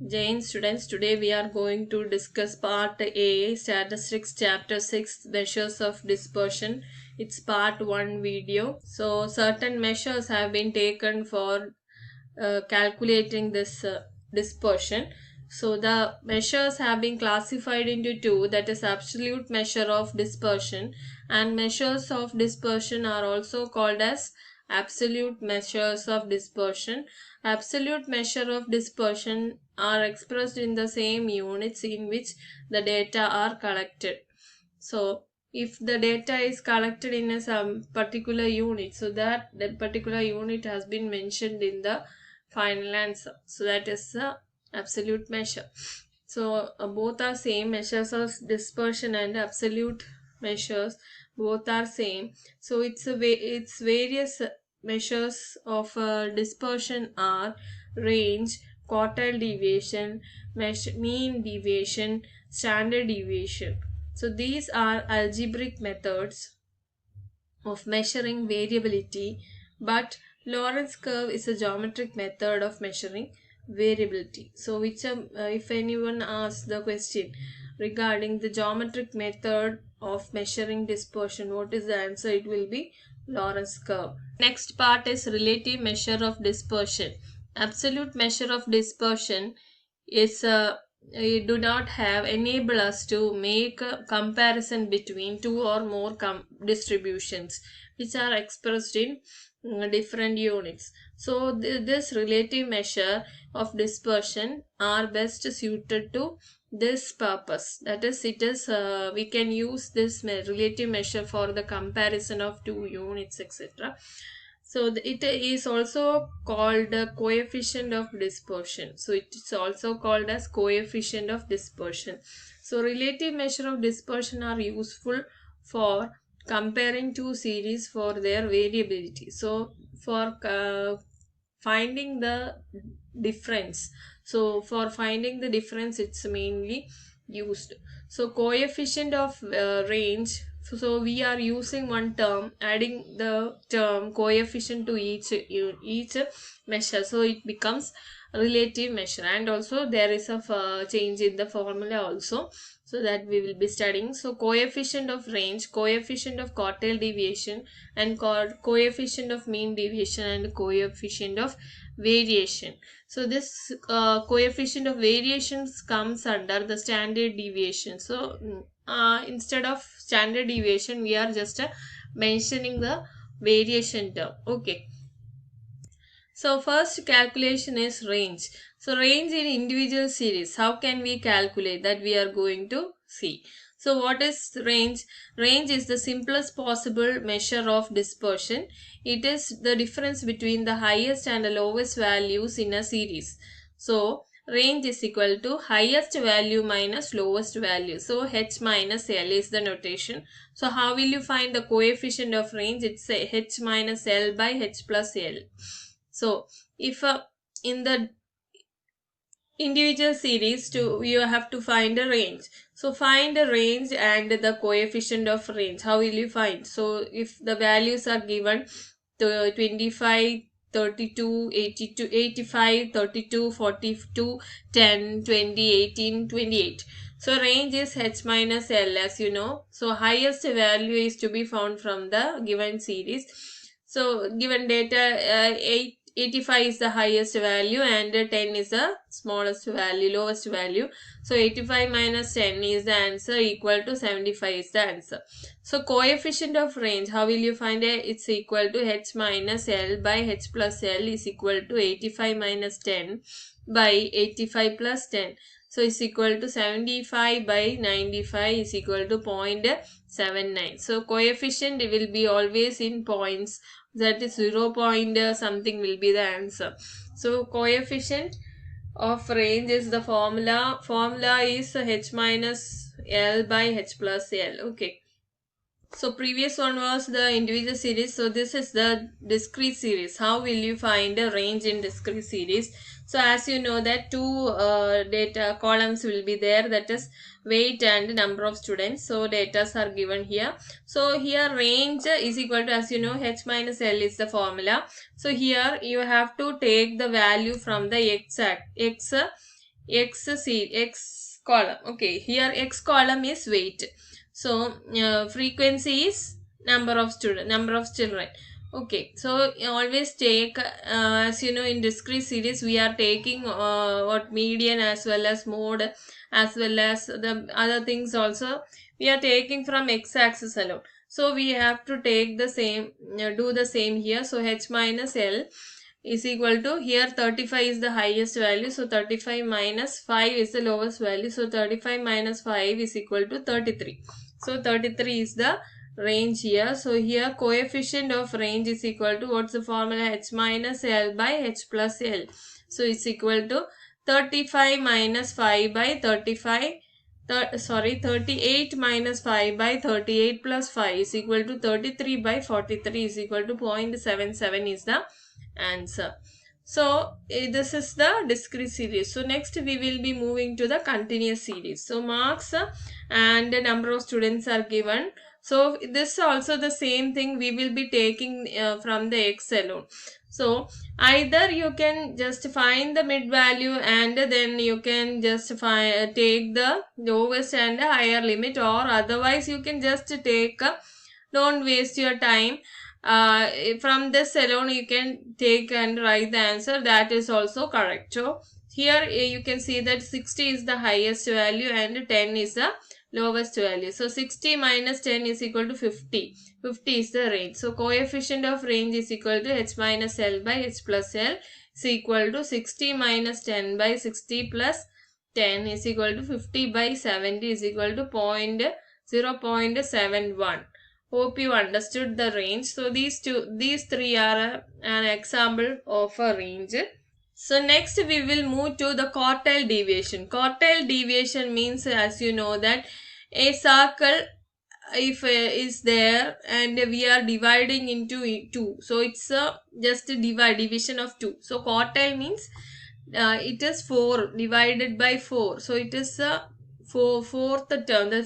Jane students, today we are going to discuss part A, Statistics Chapter 6, Measures of Dispersion. It's part 1 video. So certain measures have been taken for calculating this dispersion. So the measures have been classified into two, that is absolute measure of dispersion, and measures of dispersion are also called as absolute measures of dispersion. Absolute measure of dispersion are expressed in the same units in which the data are collected. So if the data is collected in a some particular unit, so that particular unit has been mentioned in the final answer. So that is the absolute measure. So both are same, measures of dispersion and absolute measures both are same. So it's various measures of dispersion are range, quartile deviation, mean deviation, standard deviation. So these are algebraic methods of measuring variability, but Lorentz curve is a geometric method of measuring variability. So if anyone asks the question regarding the geometric method of measuring dispersion, what is the answer? It will be Lorentz curve. Next part is relative measure of dispersion. Absolute measure of dispersion is do not have enable us to make a comparison between two or more distributions which are expressed in different units. So this relative measure of dispersion are best suited to this purpose. That is, we can use this relative measure for the comparison of two units, etc. So it is also called the coefficient of dispersion. So it is also called as coefficient of dispersion. So relative measure of dispersion are useful for comparing two series for their variability. So for finding the difference. So for finding the difference, it's mainly used. So coefficient of range. So we are using one term, adding the term coefficient to each measure. So it becomes relative measure, and also there is a change in the formula also. So that we will be studying. So coefficient of range, coefficient of quartile deviation, and coefficient of mean deviation, and coefficient of variation. So this coefficient of variations comes under the standard deviation. So instead of standard deviation, we are just mentioning the variation term. Okay. So first calculation is range. So range in individual series. How can we calculate that? We are going to see. So what is range? Range is the simplest possible measure of dispersion. It is the difference between the highest and the lowest values in a series. So range is equal to highest value minus lowest value. So H minus L is the notation. So how will you find the coefficient of range? It's H minus L by H plus L. So if in the individual series you have to find a range. So find a range and the coefficient of range. How will you find? So if the values are given to 25, 32, 82, 85, 32, 42, 10, 20, 18, 28. So range is H minus L, as you know. So highest value is to be found from the given series. So given data 85 is the highest value and 10 is the smallest value, lowest value. So 85 minus 10 is the answer, equal to 75 is the answer. So coefficient of range, how will you find it? It's equal to H minus L by H plus L is equal to 85 minus 10 by 85 plus 10. So it's equal to 75 by 95 is equal to 0.79. So coefficient will be always in points. That is 0 point something will be the answer. So coefficient of range is the formula. Formula is H minus L by H plus L. Okay. So previous one was the individual series. So this is the discrete series. How will you find a range in discrete series? So as you know that two data columns will be there, that is weight and number of students. So datas are given here. So here range is equal to, as you know, H minus L is the formula. So here you have to take the value from the x x column. Okay, here x column is weight. So frequency is number of children. Okay, so always take as you know, in discrete series we are taking what median as well as mode as well as the other things also we are taking from x-axis alone. So we have to take the same, do the same here. So h minus l is equal to, here 35 is the highest value, so 35 minus 5 is the lowest value, so 35 minus 5 is equal to 33. So 33 is the range here. So here coefficient of range is equal to, what's the formula, h minus l by h plus l. So it's equal to 35 minus 5 by 35, 38 minus 5 by 38 plus 5 is equal to 33 by 43 is equal to 0.77 is the answer. So this is the discrete series. So next we will be moving to the continuous series. So marks and the number of students are given. So this also the same thing we will be taking from the x alone. So either you can just find the mid value and then you can just take the lowest and the higher limit, or otherwise you can just take don't waste your time. From this alone you can take and write the answer, that is also correct. So here you can see that 60 is the highest value and 10 is the lowest value. So 60 minus 10 is equal to 50. 50 is the range. So coefficient of range is equal to h minus l by h plus l is equal to 60 minus 10 by 60 plus 10 is equal to 50 by 70 is equal to 0.71. Hope you understood the range. So these three are an example of a range. So next we will move to the quartile deviation. Quartile deviation means, as you know, that a circle, if is there and we are dividing into two, so it's just a division of 2. So quartile means it is 4 divided by 4, so it is a fourth term, the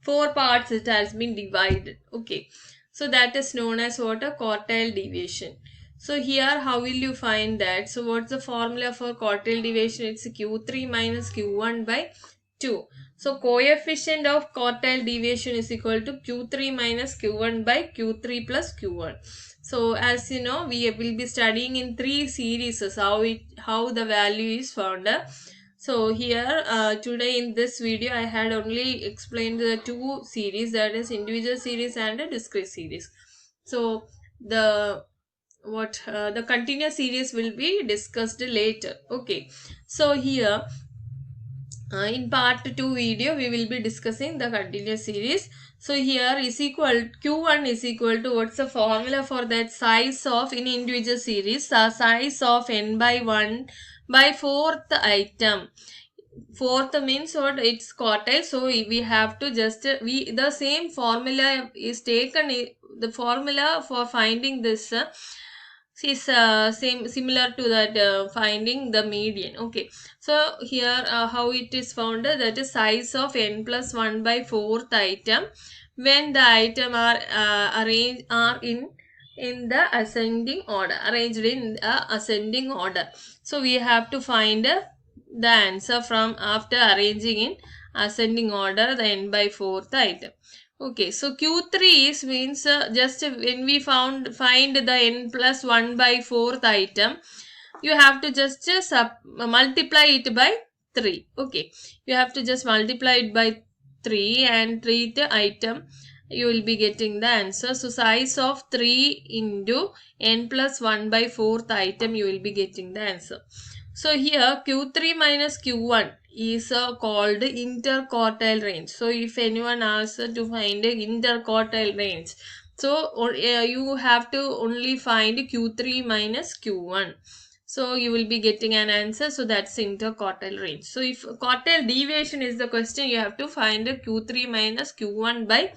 four parts it has been divided. Okay, so that is known as what, a quartile deviation. So here how will you find that? So what's the formula for quartile deviation? It's q3 minus q1 by 2. So coefficient of quartile deviation is equal to q3 minus q1 by q3 plus q1. So as you know, we will be studying in 3 series how the value is found. So here today in this video I had only explained the 2 series, that is individual series and a discrete series. So the continuous series will be discussed later. Okay, so here in part 2 video we will be discussing the continuous series. So here is equal, q1 is equal to, what's the formula for that, size of, in individual series, size of n by 1 by 4th item. Fourth means what, it's quartile, so we have to just the same formula is taken. The formula for finding this is similar to that finding the median. Okay, so here how it is found, that is size of n plus 1 by 4th item when the item are arranged are in the ascending order, arranged in ascending order. So we have to find the answer from after arranging in ascending order the n by 4th item. Okay, so q3 is means just when we find the n plus 1 by 4th item, you have to just multiply it by 3. Okay, you have to just multiply it by 3 and treat the item, you will be getting the answer. So size of 3 into n plus 1 by 4th item, you will be getting the answer. So here q3 minus q1 is called interquartile range. So if anyone asks to find a interquartile range, so you have to only find q3 minus q1. So you will be getting an answer. So that's interquartile range. So if quartile deviation is the question, you have to find a q3 minus q1 by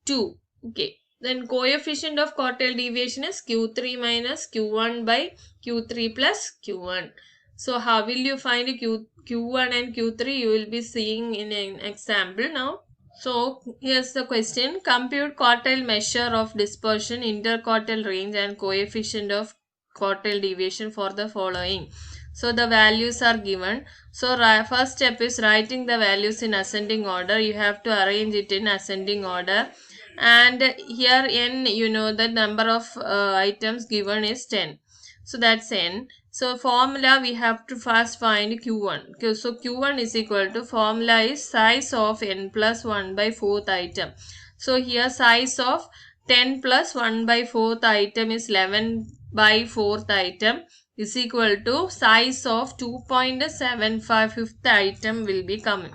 2. Okay. Then coefficient of quartile deviation is q3 minus q1 by q3 plus q1. So how will you find q1 and q3? You will be seeing in an example now. So here's the question. Compute quartile measure of dispersion, interquartile range and coefficient of quartile deviation for the following. So the values are given. So first step is writing the values in ascending order. You have to arrange it in ascending order. And here n, you know, the number of items given is 10. So that's n. So formula we have to first find q1. So q1 is equal to, formula is size of n plus 1 by 4th item. So here size of 10 plus 1 by 4th item is 11 by 4th item is equal to size of 2.75 fifth item will be coming.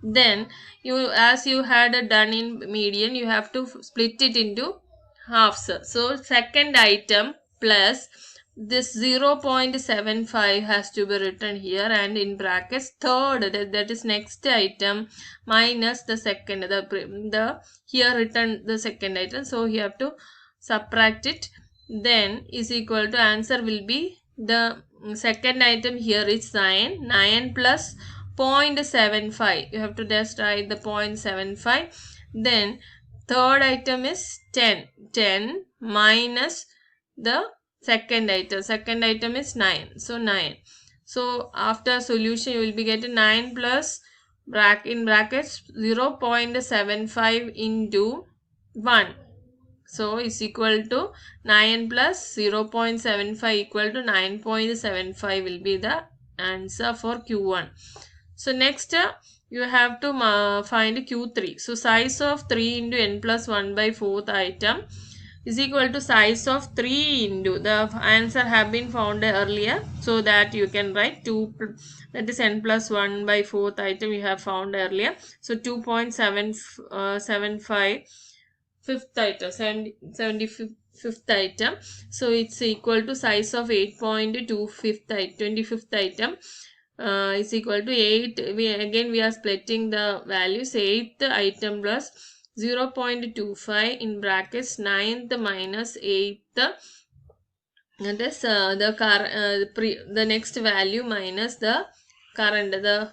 Then you, as you had done in median, you have to split it into halves. So second item plus this 0.75 has to be written here, and in brackets third, that is next item, minus the second, the here written the second item. So you have to subtract it, then is equal to, answer will be, the second item here is 9 plus 0.75. You have to just write the 0.75. Then third item is 10 minus the second item is 9. So 9. So after solution you will be getting 9 plus in brackets 0.75 into 1. So is equal to 9 plus 0.75 equal to 9.75 will be the answer for Q1. So next you have to find Q3. So size of 3 into n plus 1 by 4th item is equal to size of 3 into, the answer have been found earlier, so that you can write 2, that is n plus 1 by 4th item you have found earlier. So 2.75 fifth item, 75th item. So it's equal to size of 8.2 25th item is equal to 8. We are splitting the values. 8th item plus 0.25 in brackets 9th minus 8th. That is the next value minus the current, the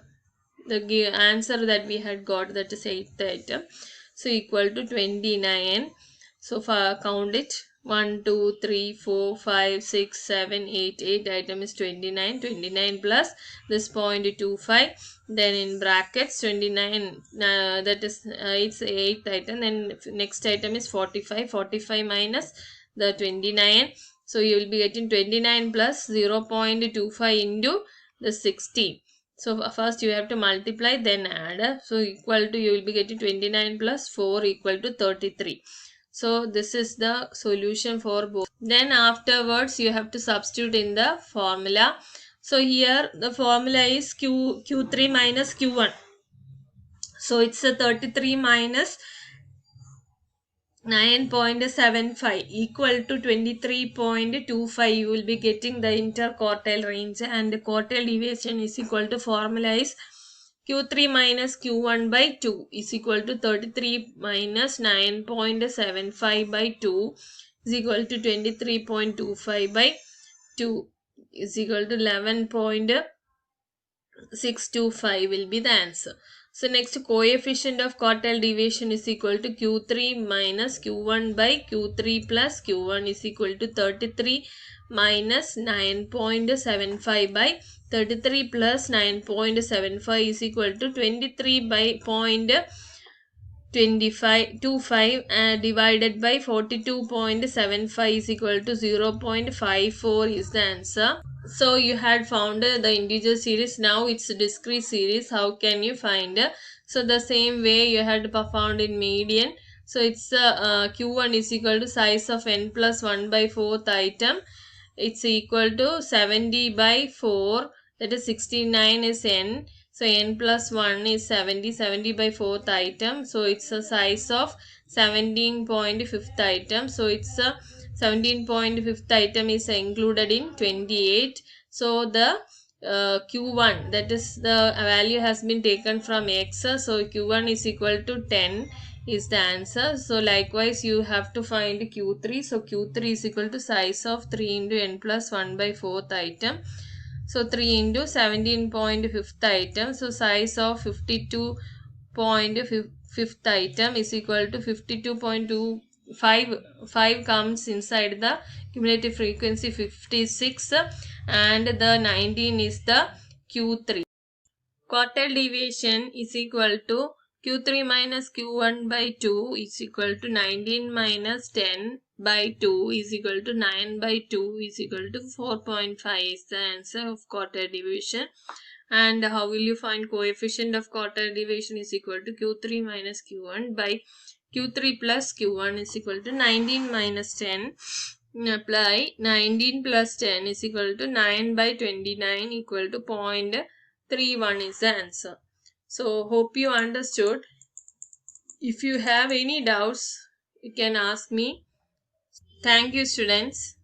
answer that we had got, that is 8th item. So equal to 29. So for count it, 1 2 3 4 5 6 7 8 8 item is 29 plus this 0.25, then in brackets 29, that is it's 8th item, then next item is 45 minus the 29. So you will be getting 29 plus 0.25 into the 60. So first you have to multiply, then add. So equal to, you will be getting 29 plus 4 equal to 33. So this is the solution for both. Then afterwards you have to substitute in the formula. So here the formula is Q3 minus Q1. So it's a 33 minus 9.75 equal to 23.25. You will be getting the interquartile range, and the quartile deviation is equal to, formula is Q3 minus Q1 by 2 is equal to 33 minus 9.75 by 2 is equal to 23.25 by 2 is equal to 11.625 will be the answer. So next, coefficient of quartile deviation is equal to Q3 minus Q1 by Q3 plus Q1 is equal to 33 minus 9.75 by 33 plus 9.75 is equal to 23 by 0.25 divided by 42.75 is equal to 0.54 is the answer. So you had found the integer series. Now it's discrete series. How can you find? So the same way you had found in median. So it's Q1 is equal to size of n plus 1 by 4th item. It's equal to 70 by 4. That is 69 is n. So n plus 1 is 70 by 4th item. So it's a size of 17.5th item. So it's a 17.5th item is included in 28. So the Q1, that is the value has been taken from X. So Q1 is equal to 10 is the answer. So likewise you have to find Q3. So Q3 is equal to size of 3 into n plus 1 by 4th item. So 3 into 17.5th item. So size of 52.5th item is equal to 52.25 comes inside the cumulative frequency 56, and the 19 is the Q3. Quartile deviation is equal to Q3 minus Q1 by 2 is equal to 19 minus 10 by 2 is equal to 9 by 2 is equal to 4.5 is the answer of quartile deviation. And how will you find coefficient of quartile deviation is equal to Q3 minus Q1 by Q3 plus Q1 is equal to 19 minus 10. Apply 19 plus 10 is equal to 9 by 29 equal to 0.31 is the answer. So hope you understood. If you have any doubts, you can ask me. Thank you, students.